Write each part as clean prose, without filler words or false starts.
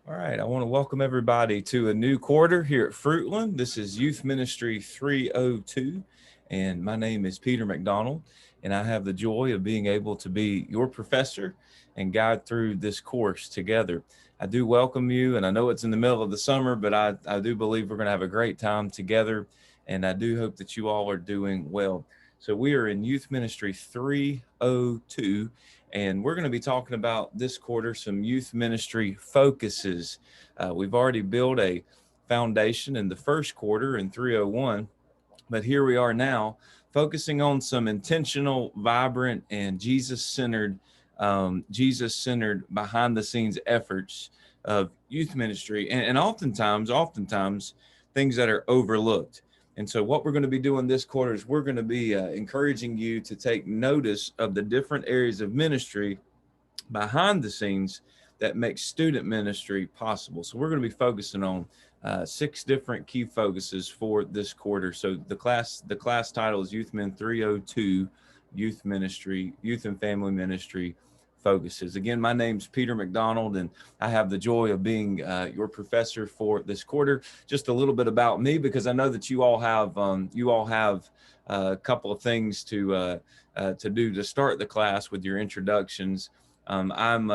All right, I want to welcome everybody to a new quarter here at Fruitland. This is Youth Ministry 302, and my name is Peter McDonald, and I have the joy of being able to be your professor and guide through this course together. I do welcome you, and I know it's in the middle of the summer, but I do believe we're going to have a great time together, and I do hope that you all are doing well. So, we are in Youth Ministry 302, and we're going to be talking about this quarter some youth ministry focuses. We've already built a foundation in the first quarter in 301, but here we are now focusing on some intentional, vibrant, and Jesus centered behind the scenes efforts of youth ministry, and oftentimes things that are overlooked. And so, what we're going to be doing this quarter is we're going to be encouraging you to take notice of the different areas of ministry behind the scenes that makes student ministry possible. So we're going to be focusing on six different key focuses for this quarter. So the class title is Youth Men 302, Youth Ministry, Youth and Family Ministry focuses. Again, my name's Peter McDonald, and I have the joy of being your professor for this quarter. Just a little bit about me, because I know that you all have a couple of things to do to start the class with your introductions. I'm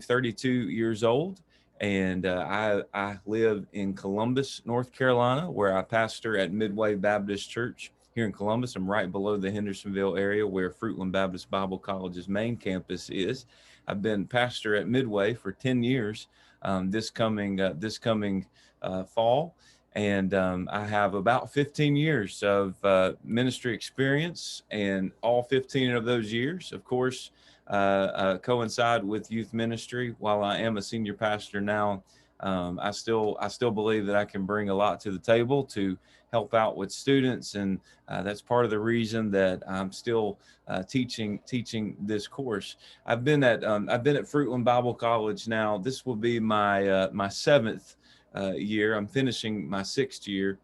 32 years old, and I live in Columbus, North Carolina, where I pastor at Midway Baptist Church here in Columbus. I'm right below the Hendersonville area where Fruitland Baptist Bible College's main campus is. I've been pastor at Midway for 10 years. This coming fall. And I have about 15 years of ministry experience, and all 15 of those years, of course, coincide with youth ministry. While I am a senior pastor now, I still believe that I can bring a lot to the table to help out with students, and that's part of the reason that I'm still teaching this course. I've been at Fruitland Bible College now. This will be my seventh year. I'm finishing my sixth year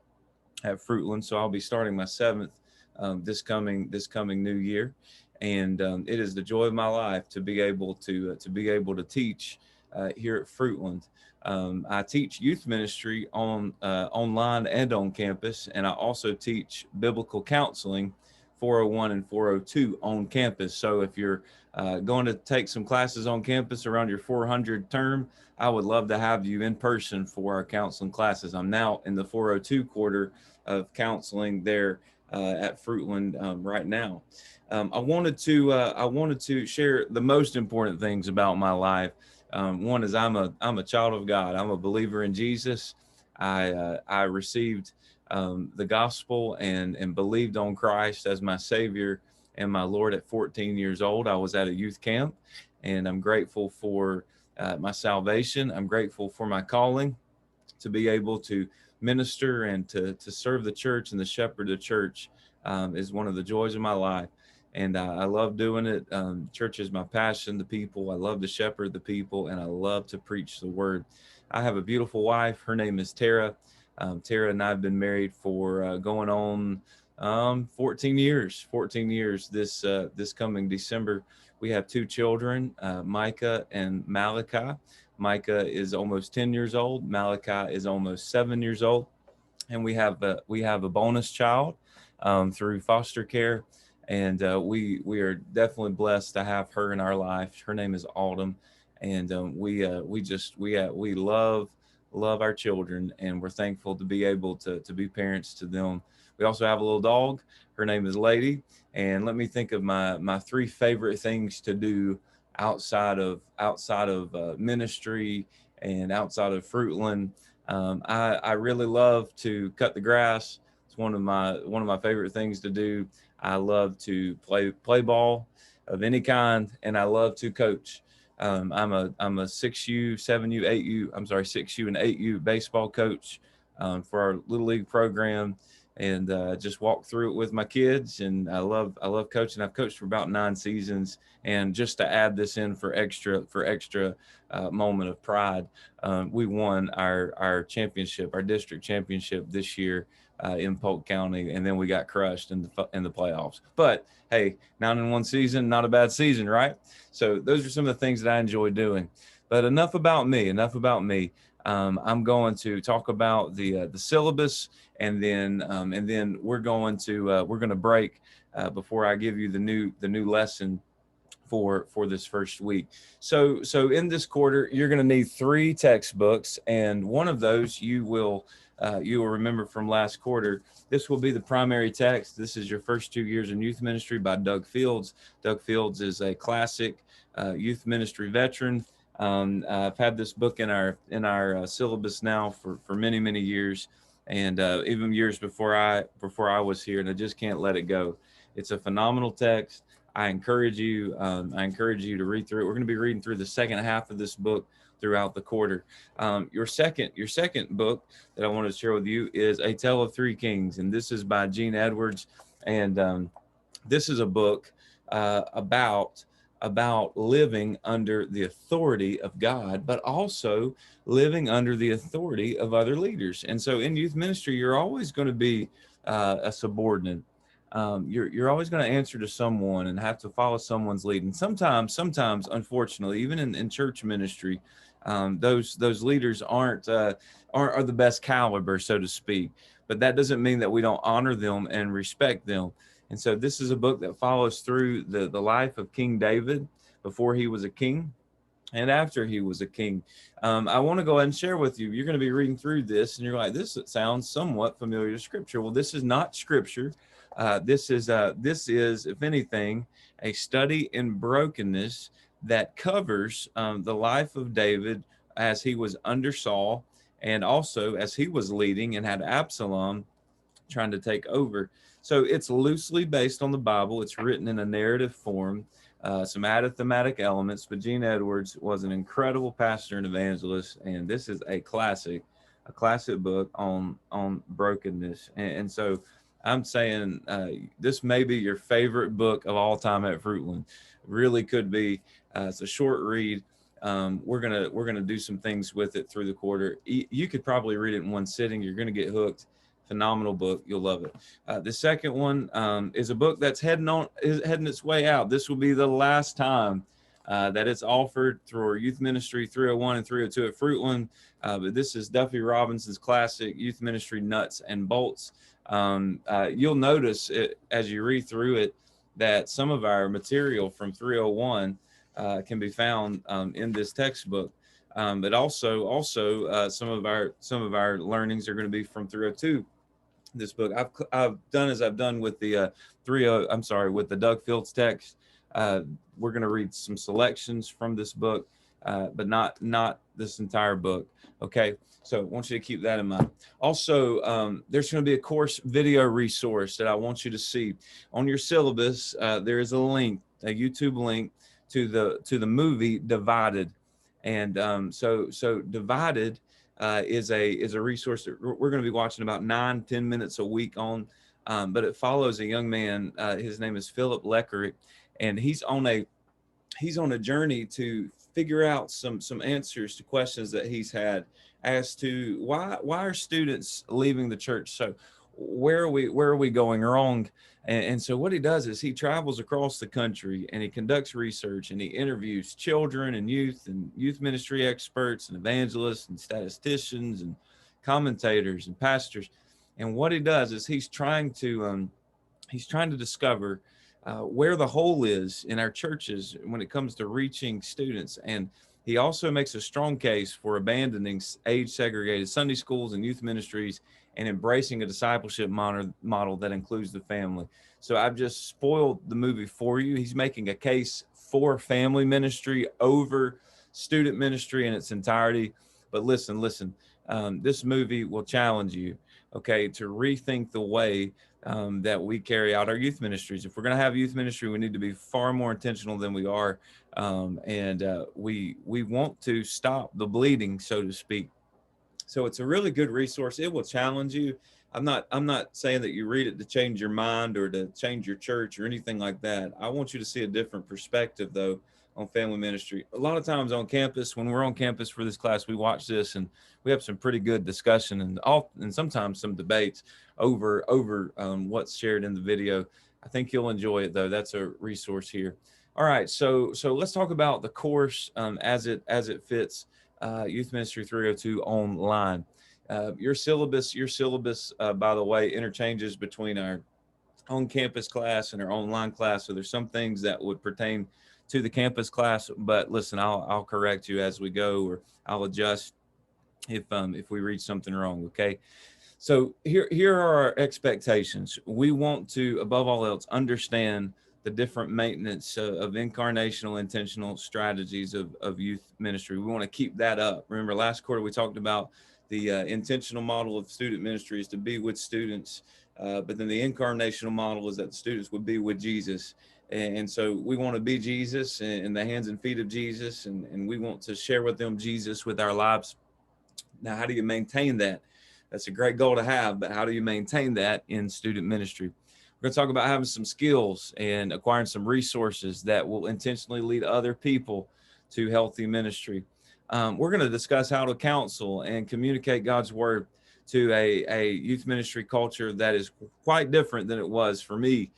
at Fruitland, so I'll be starting my seventh this coming new year, and it is the joy of my life to be able to teach here at Fruitland. I teach youth ministry online and on campus, and I also teach biblical counseling 401 and 402 on campus. So if you're going to take some classes on campus around your 400 term, I would love to have you in person for our counseling classes. I'm now in the 402 quarter of counseling there at Fruitland right now. I wanted to share the most important things about my life. One is I'm a child of God. I'm a believer in Jesus. I received the gospel and believed on Christ as my Savior and my Lord at 14 years old. I was at a youth camp, and I'm grateful for my salvation. I'm grateful for my calling to be able to minister and to serve the church and the shepherd of the church is one of the joys of my life. And I love doing it. Church is my passion, the people. I love to shepherd the people, and I love to preach the word. I have a beautiful wife. Her name is Tara. Tara and I have been married for going on 14 years. 14 years this coming December. We have two children, Micah and Malachi. Micah is almost 10 years old. Malachi is almost 7 years old, and we have a bonus child through foster care, and we are definitely blessed to have her in our life. Her name is Autumn, and we love our children, and we're thankful to be able to be parents to them. We also have a little dog. Her name is Lady, and let me think of my three favorite things to do outside of ministry and outside of Fruitland. I really love to cut the grass. It's one of my favorite things to do. I love to play ball of any kind, and I love to coach. I'm a 6U, 7U, 8U. I'm sorry, 6U and 8U baseball coach for our little league program, and just walk through it with my kids. And I love coaching. I've coached for about 9 seasons, and just to add this in for extra moment of pride, we won our championship, our district championship this year in Polk County, and then we got crushed in the playoffs. But hey, 9-1 season, not a bad season, right? So those are some of the things that I enjoy doing. But enough about me. Enough about me. I'm going to talk about the syllabus, and then we're going to break before I give you the new lesson for this first week. So in this quarter, you're going to need 3 textbooks, and one of those you will remember from last quarter. This will be the primary text. This is your first 2 years in youth ministry by Doug Fields. Doug Fields is a classic youth ministry veteran. I've had this book in our syllabus now for many years, and even years before I was here, and I just can't let it go. It's a phenomenal text. I encourage you. I encourage you to read through it. We're going to be reading through the second half of this book throughout the quarter. Your second book that I wanted to share with you is A Tale of Three Kings, and this is by Gene Edwards. And this is a book about living under the authority of God, but also living under the authority of other leaders. And so in youth ministry, you're always going to be a subordinate. You're always going to answer to someone and have to follow someone's lead. And sometimes, unfortunately, even in church ministry, those leaders aren't the best caliber, so to speak. But that doesn't mean that we don't honor them and respect them. And so this is a book that follows through the life of King David before he was a king and after he was a king. I want to go ahead and share with you. You're going to be reading through this, and you're like, this sounds somewhat familiar to Scripture. Well, this is not Scripture. This is, if anything, a study in brokenness that covers the life of David as he was under Saul, and also as he was leading and had Absalom trying to take over. So it's loosely based on the Bible. It's written in a narrative form, some added thematic elements, but Gene Edwards was an incredible pastor and evangelist, and this is a classic book on brokenness. And so I'm saying this may be your favorite book of all time at Fruitland. Really could be. It's a short read. We're gonna do some things with it through the quarter. You could probably read it in one sitting. You're gonna get hooked. Phenomenal book. You'll love it. The second one is a book that's heading its way out. This will be the last time that it's offered through our youth ministry 301 and 302 at Fruitland. But this is Duffy Robinson's classic youth ministry nuts and bolts. You'll notice as you read through it that some of our material from 301 can be found in this textbook. But also some of our learnings are going to be from 302. This book I've done as I've done with the with the Doug Fields text. We're going to read some selections from this book, but not this entire book. Okay, so I want you to keep that in mind. Also, there's going to be a course video resource that I want you to see on your syllabus. There is a YouTube link to the movie Divided, and so Divided is a resource that we're going to be watching about 9-10 minutes a week on, but it follows a young man. His name is Philip Leckerick, and he's on a journey to figure out some answers to questions that he's had as to why are students leaving the church. So where are we going wrong? And so what he does is he travels across the country and he conducts research and he interviews children and youth ministry experts and evangelists and statisticians and commentators and pastors. And what he does is he's trying to discover where the hole is in our churches when it comes to reaching students. And he also makes a strong case for abandoning age-segregated Sunday schools and youth ministries and embracing a discipleship model that includes the family. So I've just spoiled the movie for you. He's making a case for family ministry over student ministry in its entirety. But listen, this movie will challenge you, okay, to rethink the way that we carry out our youth ministries. If we're going to have youth ministry, we need to be far more intentional than we are. We want to stop the bleeding, so to speak. So it's a really good resource. It will challenge you. I'm not saying that you read it to change your mind or to change your church or anything like that. I want you to see a different perspective, though, on family ministry. A lot of times on campus, when we're on campus for this class, we watch this and we have some pretty good discussion and sometimes some debates over what's shared in the video. I think you'll enjoy it, though. That's a resource here. All right, so let's talk about the course as it fits Youth Ministry 302 online. Your syllabus, by the way, interchanges between our on-campus class and our online class. So there's some things that would pertain to the campus class, but listen, I'll correct you as we go, or I'll adjust if we read something wrong. Okay. So here are our expectations. We want to, above all else, understand the different maintenance of incarnational intentional strategies of youth ministry. We want to keep that up. Remember, last quarter we talked about the intentional model of student ministry is to be with students, but then the incarnational model is that the students would be with Jesus. And so we want to be Jesus in the hands and feet of Jesus, and we want to share with them Jesus with our lives. Now, how do you maintain that? That's a great goal to have, but how do you maintain that in student ministry? We're going to talk about having some skills and acquiring some resources that will intentionally lead other people to healthy ministry. We're going to discuss how to counsel and communicate God's word to a youth ministry culture that is quite different than it was for me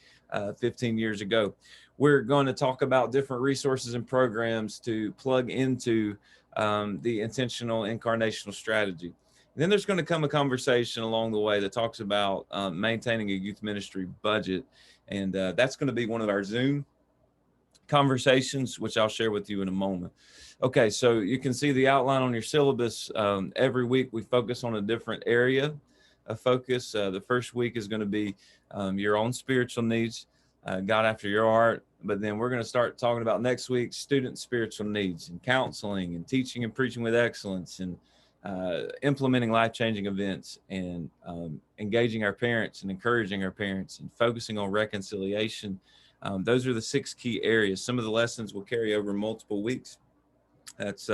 15 years ago. We're going to talk about different resources and programs to plug into the intentional incarnational strategy. Then there's going to come a conversation along the way that talks about maintaining a youth ministry budget. And that's going to be one of our Zoom conversations, which I'll share with you in a moment. Okay, so you can see the outline on your syllabus. Every week we focus on a different area of focus. The first week is going to be your own spiritual needs, God after your heart. But then we're going to start talking about next week student spiritual needs and counseling and teaching and preaching with excellence and implementing life-changing events and engaging our parents and encouraging our parents and focusing on reconciliation. Those are the 6 key areas. Some of the lessons will carry over multiple weeks. That's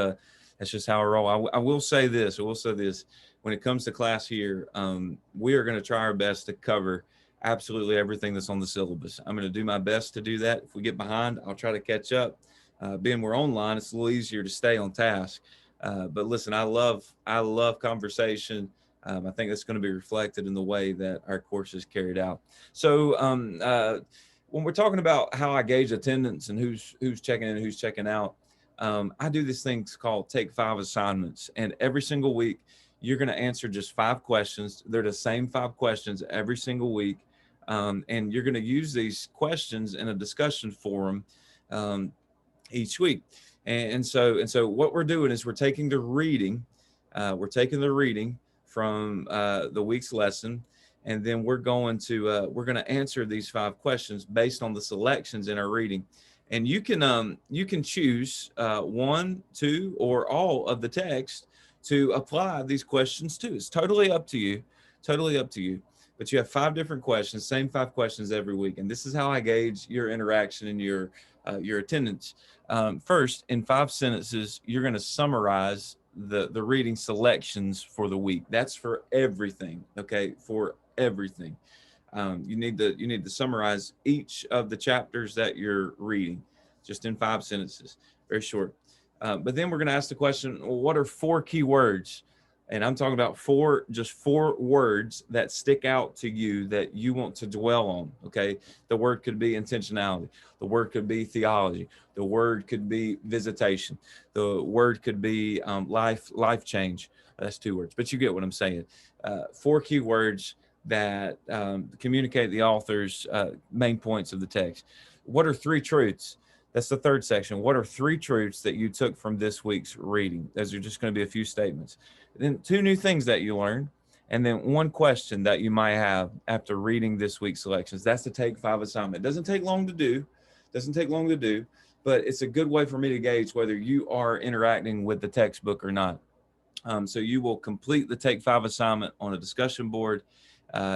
just how I roll. I will say this. When it comes to class here, we are going to try our best to cover absolutely everything that's on the syllabus. I'm going to do my best to do that. If we get behind, I'll try to catch up. Being we're online, it's a little easier to stay on task. But listen, I love conversation. I think that's going to be reflected in the way that our course is carried out. So when we're talking about how I gauge attendance and who's checking in and who's checking out, I do these things called Take 5 assignments. And every single week, you're going to answer just 5 questions. They're the same 5 questions every single week. And you're going to use these questions in a discussion forum each week. And so what we're doing is we're taking the reading from the week's lesson, and then we're going to answer these 5 questions based on the selections in our reading. And you can choose 1, 2, or all of the text to apply these questions to. It's totally up to you. But you have 5 different questions, same 5 questions every week. And this is how I gauge your interaction and your attendance. First, in 5 sentences, you're going to summarize the reading selections for the week. That's for everything. Okay. For everything. You need to summarize each of the chapters that you're reading just in 5 sentences, very short. But then we're going to ask the question, well, what are 4 key words? And I'm talking about 4 words that stick out to you that you want to dwell on. Okay. The word could be intentionality. The word could be theology. The word could be visitation. The word could be life change. That's 2 words, but you get what I'm saying. 4 key words that communicate the author's main points of the text. What are 3 truths? That's the 3rd section. What are 3 truths that you took from this week's reading? Those are just going to be a few statements. Then 2 new things that you learned, and then 1 question that you might have after reading this week's selections. That's the Take 5 assignment. It doesn't take long to do, but it's a good way for me to gauge whether you are interacting with the textbook or not. So you will complete the Take 5 assignment on a discussion board.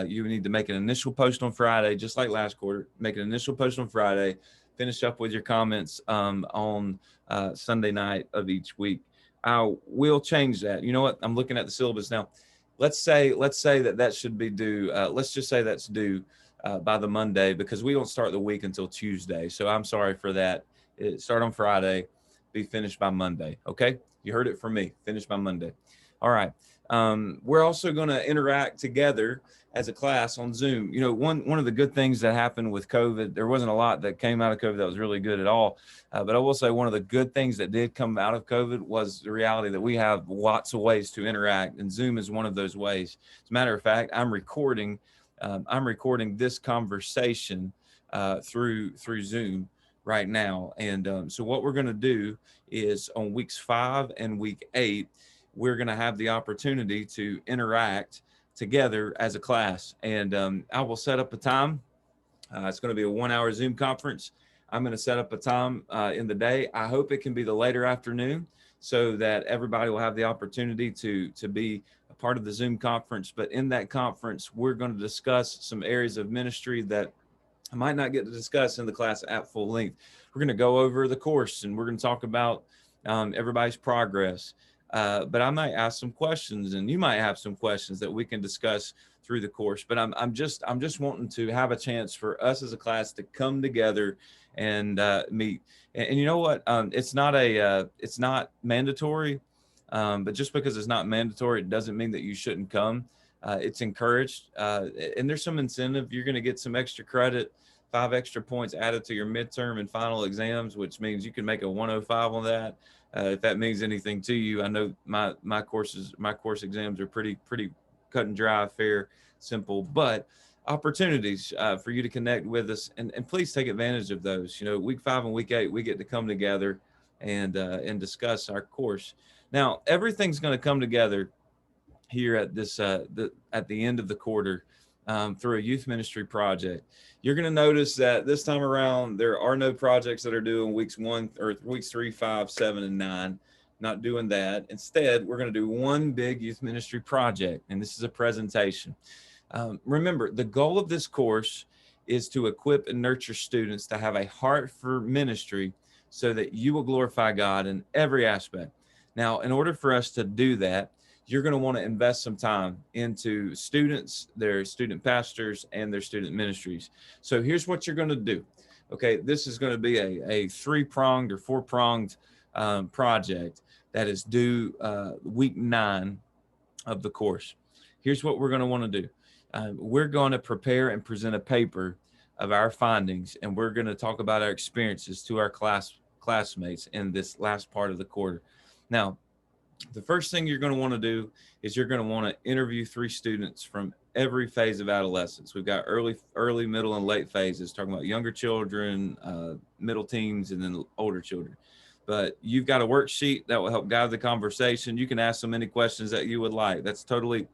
You need to make an initial post on Friday, just like last quarter. Make an initial post on Friday. Finish up with your comments on Sunday night of each week. I will change that. You know what? I'm looking at the syllabus now. Let's say that should be due. Let's just say that's due by the Monday, because we don't start the week until Tuesday. So I'm sorry for that. Start on Friday, be finished by Monday. Okay. You heard it from me. Finish by Monday. All right. We're also going to interact together as a class on Zoom. You know, one of the good things that happened with COVID, there wasn't a lot that came out of COVID that was really good at all. But I will say one of the good things that did come out of COVID was the reality that we have lots of ways to interact, and Zoom is one of those ways. As a matter of fact, I'm recording this conversation through Zoom right now. And so what we're going to do is on weeks 5 and week 8, we're going to have the opportunity to interact together as a class. And I will set up a time. It's going to be a 1-hour Zoom conference. I'm going to set up a time in the day. I hope it can be the later afternoon so that everybody will have the opportunity to be a part of the Zoom conference. But in that conference, we're going to discuss some areas of ministry that I might not get to discuss in the class at full length. We're going to go over the course, and we're going to talk about everybody's progress. But I might ask some questions, and you might have some questions that we can discuss through the course. But I'm just wanting to have a chance for us as a class to come together and meet. And you know what? It's not mandatory, but just because it's not mandatory, it doesn't mean that you shouldn't come. It's encouraged, and there's some incentive. You're going to get some extra credit, 5 extra points added to your midterm and final exams, which means you can make a 105 on that. If that means anything to you. I know my course exams are pretty cut and dry, fair, simple, but opportunities for you to connect with us, and please take advantage of those. You know, week 5 and week 8, we get to come together and discuss our course. Now, everything's going to come together here at this at the end of the quarter through a youth ministry project. You're going to notice that this time around there are no projects that are due in weeks 3, 5, 7, and 9. Not doing that. Instead, we're going to do one big youth ministry project, and this is a presentation. Remember, the goal of this course is to equip and nurture students to have a heart for ministry so that you will glorify God in every aspect. Now, in order for us to do that, you're going to want to invest some time into students, their student pastors, and their student ministries. So here's what you're going to do. Okay, this is going to be a 3-pronged or 4-pronged project that is due week 9 of the course. Here's what we're going to want to do. We're going to prepare and present a paper of our findings, and we're going to talk about our experiences to our classmates in this last part of the quarter. Now, the first thing you're going to want to do is you're going to want to interview 3 students from every phase of adolescence. We've got early, middle, and late phases, talking about younger children, middle teens, and then older children. But you've got a worksheet that will help guide the conversation. You can ask them any questions that you would like. That's totally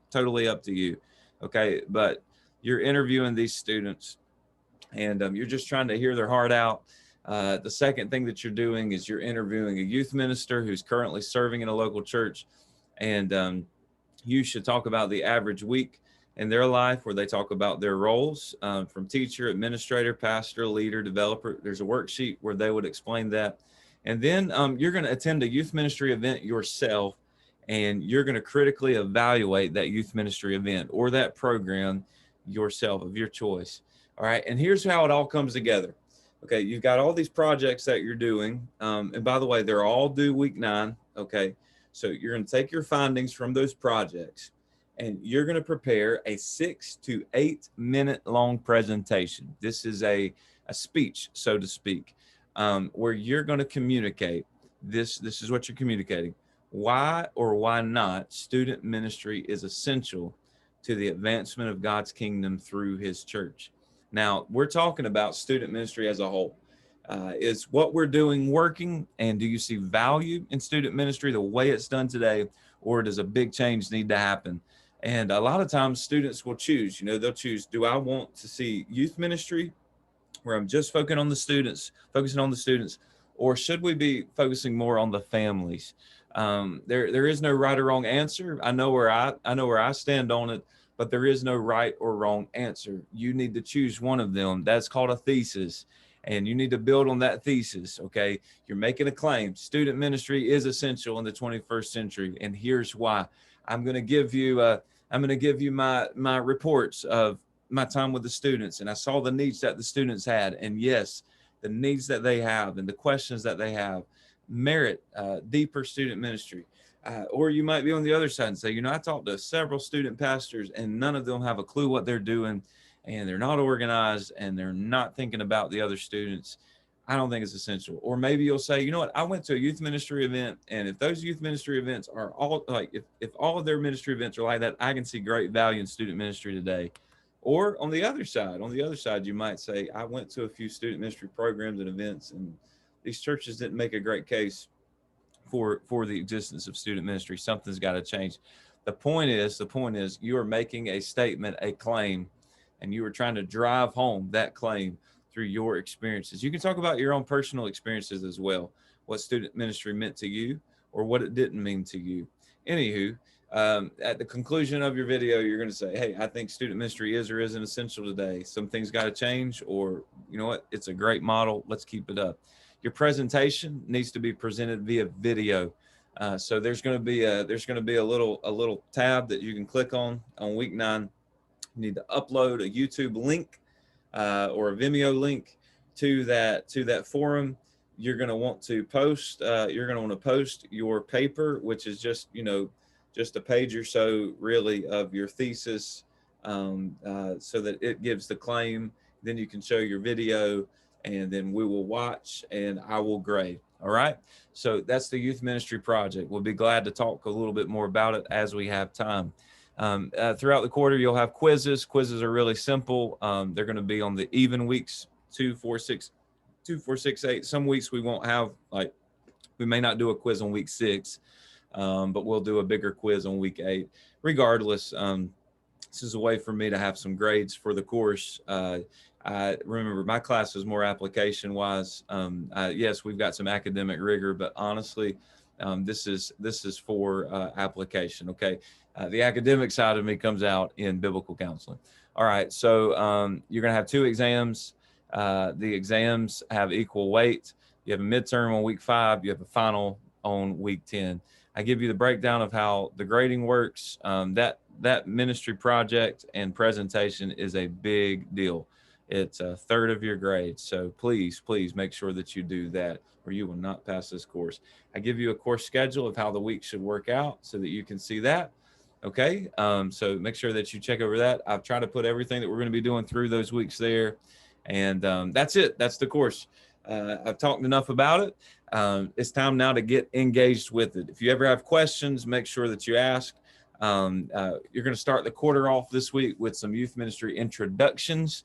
up to you. Okay, but you're interviewing these students, and you're just trying to hear their heart out. The second thing that you're doing is you're interviewing a youth minister who's currently serving in a local church, and you should talk about the average week in their life where they talk about their roles from teacher, administrator, pastor, leader, developer. There's a worksheet where they would explain that. And then you're going to attend a youth ministry event yourself, and you're going to critically evaluate that youth ministry event or that program yourself of your choice. All right, and here's how it all comes together. Okay, you've got all these projects that you're doing. And by the way, they're all due week 9. Okay, so you're going to take your findings from those projects, and you're going to prepare a 6 to 8 minute long presentation. This is a speech, so to speak, where you're going to communicate. This is what you're communicating. Why or why not student ministry is essential to the advancement of God's kingdom through his church. Now, we're talking about student ministry as a whole. Is what we're doing working, and do you see value in student ministry the way it's done today, or does a big change need to happen? And a lot of times students will choose, they'll choose, do I want to see youth ministry where I'm just focusing on the students, or should we be focusing more on the families? There is no right or wrong answer. I know where I stand on it, but there is no right or wrong answer. You need to choose one of them. That's called a thesis, and you need to build on that thesis. Okay, you're making a claim. Student ministry is essential in the 21st century, and here's why. I'm going to give you my reports of my time with the students, and I saw the needs that the students had, and yes, the needs that they have and the questions that they have merit deeper student ministry. Or you might be on the other side and say, I talked to several student pastors and none of them have a clue what they're doing, and they're not organized and they're not thinking about the other students. I don't think it's essential. Or maybe you'll say, I went to a youth ministry event, and if those youth ministry events are all like, if all of their ministry events are like that, I can see great value in student ministry today. Or on the other side, you might say, I went to a few student ministry programs and events, and these churches didn't make a great case for the existence of student ministry. Something's got to change. The point is, you are making a statement, a claim, and you are trying to drive home that claim through your experiences. You can talk about your own personal experiences as well, what student ministry meant to you or what it didn't mean to you. Anywho, at the conclusion of your video, you're going to say, hey, I think student ministry is or isn't essential today. Some things got to change, or you know what, it's a great model. Let's keep it up. Your presentation needs to be presented via video. So there's going to be a little tab that you can click on week 9. You need to upload a YouTube link or a Vimeo link to that forum. You're going to want to post. Your paper, which is just a page or so really of your thesis, so that it gives the claim. Then you can show your video, and then we will watch and I will grade. All right. So that's the youth ministry project. We'll be glad to talk a little bit more about it as we have time. Throughout the quarter, you'll have quizzes. Quizzes are really simple. They're going to be on the even weeks, 2, 4, 6, 2, 4, 6, 8. Some weeks we won't have, we may not do a quiz on week 6, but we'll do a bigger quiz on week 8. Regardless, this is a way for me to have some grades for the course. I remember my class is more application wise. Yes, we've got some academic rigor, but honestly, this is for application. Okay. The academic side of me comes out in biblical counseling. All right. So you're going to have 2 exams. The exams have equal weight. You have a midterm on week 5. You have a final on week 10. I give you the breakdown of how the grading works. That ministry project and presentation is a big deal. It's a third of your grade. So please make sure that you do that, or you will not pass this course. I give you a course schedule of how the week should work out so that you can see that. Okay. So make sure that you check over that. I've tried to put everything that we're going to be doing through those weeks there. And that's it. That's the course. I've talked enough about it. It's time now to get engaged with it. If you ever have questions, make sure that you ask. You're going to start the quarter off this week with some youth ministry introductions.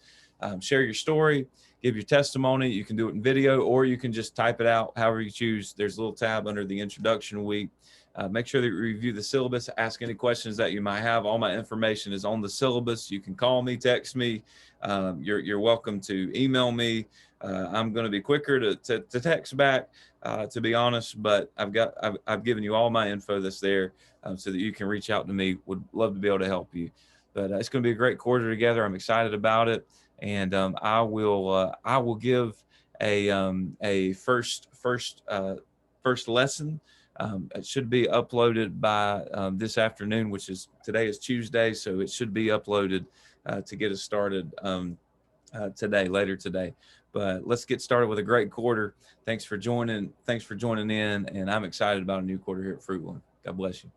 Share your story, give your testimony. You can do it in video, or you can just type it out, however you choose. There's a little tab under the introduction week. Make sure that you review the syllabus, ask any questions that you might have. All my information is on the syllabus. You can call me, text me. You're welcome to email me. I'm going to be quicker to text back, to be honest, but I've given you all my info that's there, so that you can reach out to me. Would love to be able to help you. But it's going to be a great quarter together. I'm excited about it. And I will give a first lesson. It should be uploaded by this afternoon, today is Tuesday, so it should be uploaded to get us started later today. But let's get started with a great quarter. Thanks for joining in, and I'm excited about a new quarter here at Fruit One. God bless you.